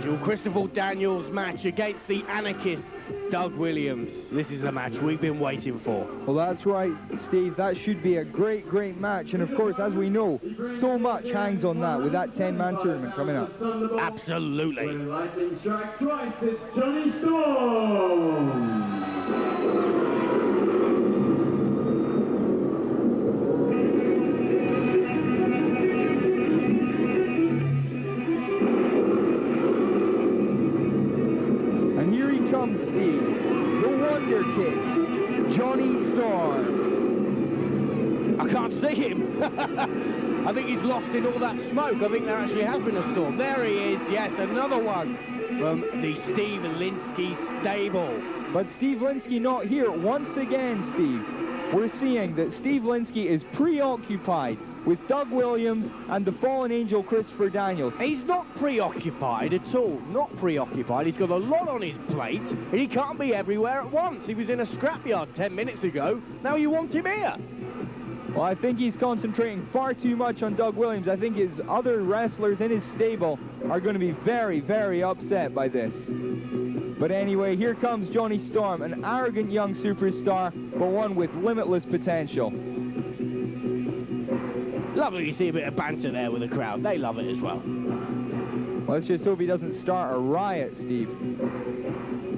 Angel. Christopher Daniels' match against the anarchist Doug Williams. This is a match we've been waiting for. Well, that's right, Steve. That should be a great, great match. And of course, as we know, so much hangs on that with that 10-man tournament coming up. Absolutely. Lightning strike twice, it's Jonny Storm. Steve, the Wonder Kid, Jonny Storm. I can't see him. I think he's lost in all that smoke. I think there actually has been a storm. There he is. Yes, another one from the Steve Linsky stable. But Steve Linsky not here. Once again, Steve, we're seeing that Steve Linsky is preoccupied with Doug Williams and the fallen angel Christopher Daniels. He's not preoccupied at all, not preoccupied. He's got a lot on his plate, and he can't be everywhere at once. He was in a scrapyard 10 minutes ago, now you want him here. Well, I think he's concentrating far too much on Doug Williams. I think his other wrestlers in his stable are going to be very, very upset by this. But anyway, here comes Jonny Storm, an arrogant young superstar, but one with limitless potential. Lovely to see a bit of banter there with the crowd. They love it as well. Let's just hope he doesn't start a riot, Steve.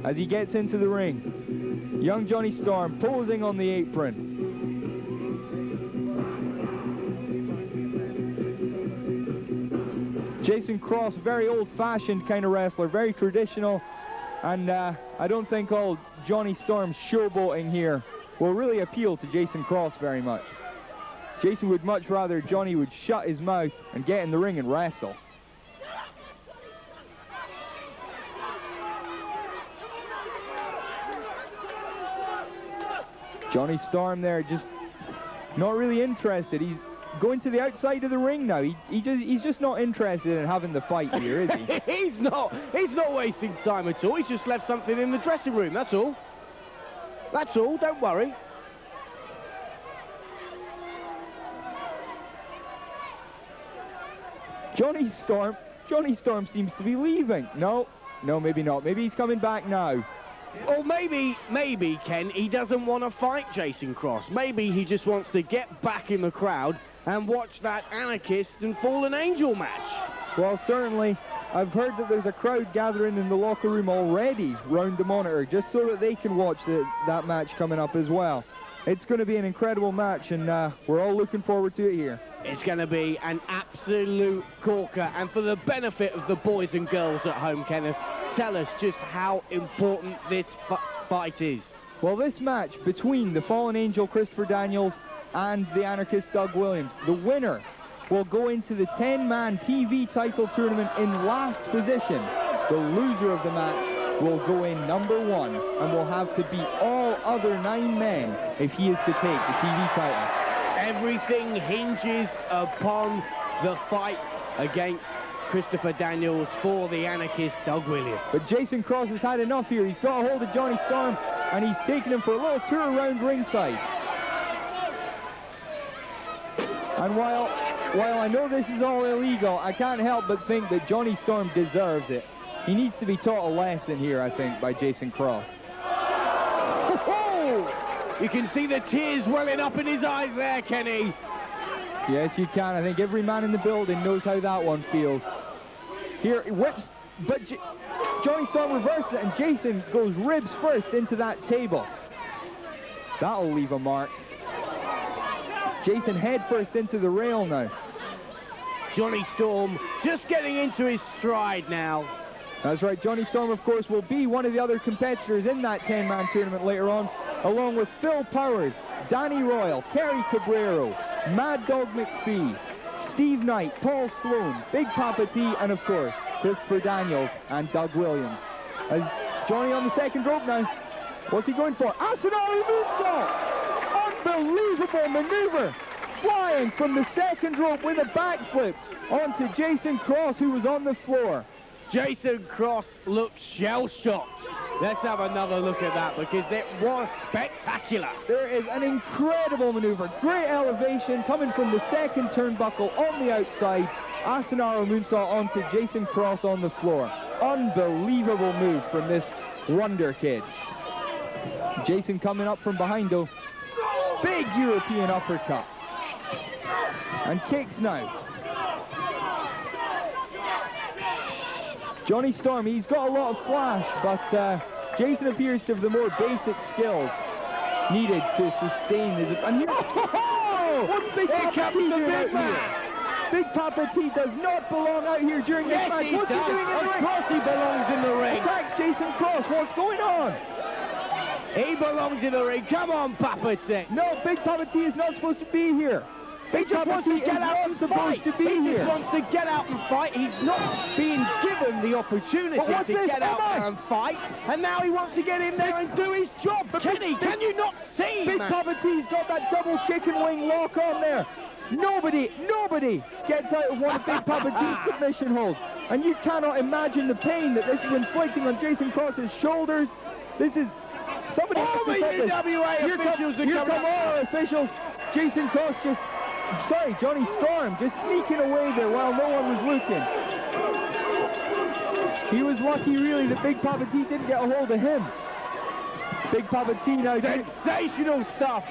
As he gets into the ring, young Jonny Storm posing on the apron. Jason Cross, very old-fashioned kind of wrestler, very traditional. And I don't think all Jonny Storm's showboating here will really appeal to Jason Cross very much. Jason would much rather Jonny would shut his mouth and get in the ring and wrestle. Jonny Storm there, just not really interested. He's going to the outside of the ring now. He's just not interested in having the fight here, is he? He's not wasting time at all. He's just left something in the dressing room, that's all. That's all, don't worry. Jonny Storm seems to be leaving. No, maybe not. Maybe he's coming back now. Or maybe, Ken, he doesn't want to fight Jason Cross. Maybe he just wants to get back in the crowd and watch that Anarchist and Fallen Angel match. Well, certainly, I've heard that there's a crowd gathering in the locker room already round the monitor, just so that they can watch that match coming up as well. It's going to be an incredible match, and we're all looking forward to it here. It's going to be an absolute corker, and for the benefit of the boys and girls at home, Kenneth, tell us just how important this fight is. Well, this match between the Fallen Angel Christopher Daniels and the Anarchist Doug Williams, the winner will go into the 10-man TV title tournament in last position. The loser of the match will go in number 1 and will have to beat all other 9 men if he is to take the TV title. Everything hinges upon the fight against Christopher Daniels for the Anarchist Doug Williams. But Jason Cross has had enough here. He's got a hold of Jonny Storm and he's taken him for a little tour around ringside. And while I know this is all illegal, I can't help but think that Jonny Storm deserves it. He needs to be taught a lesson here, I think, by Jason Cross. You can see the tears welling up in his eyes there, Kenny. Yes, you can. I think every man in the building knows how that one feels. Here, whips, but Jonny Storm reverses it, and Jason goes ribs first into that table. That'll leave a mark. Jason head first into the rail now. Jonny Storm just getting into his stride now. That's right, Jonny Storm, of course, will be one of the other competitors in that 10-man tournament later on, along with Phil Powers, Danny Royal, Kerry Cabrero, Mad Dog McPhee, Steve Knight, Paul Sloan, Big Papa T, and of course, Christopher Daniels and Doug Williams. As Jonny on the second rope now. What's he going for? Asinari moonsault! Unbelievable maneuver! Flying from the second rope with a backflip onto Jason Cross, who was on the floor. Jason Cross looks shell-shocked. Let's have another look at that because it was spectacular. There is an incredible maneuver. Great elevation coming from the second turnbuckle on the outside. Asinaro moonsault onto Jason Cross on the floor. Unbelievable move from this wonder kid. Jason coming up from behind though. Big European uppercut. And kicks now. Jonny Storm, he's got a lot of flash, but Jason appears to have the more basic skills needed to sustain his... And here... Oh! What's Big Papa T doing out here? Big Papa T does not belong out here during this match. What's he doing in the ring? Of course he belongs in the ring. Attacks Jason Cross. What's going on? He belongs in the ring. Come on, Papa T. No, Big Papa T is not supposed to be here. Big Papa T is not supposed to be here. He just wants to get out and fight. He's not being given the opportunity to get out there and fight. And now he wants to get in there and do his job. But Kenny, can you not see, Big Papa T's got that double chicken wing lock on there. Nobody gets out of one of Big Papa T's submission holds. And you cannot imagine the pain that this is inflicting on Jason Cross's shoulders. This is... Somebody all the UWA officials are coming. Here come all our officials. Jason Cross just... Sorry, Jonny Storm just sneaking away there while no one was looking. He was lucky, really, that Big Papa T didn't get a hold of him. Big Papa T now... Sensational stuff.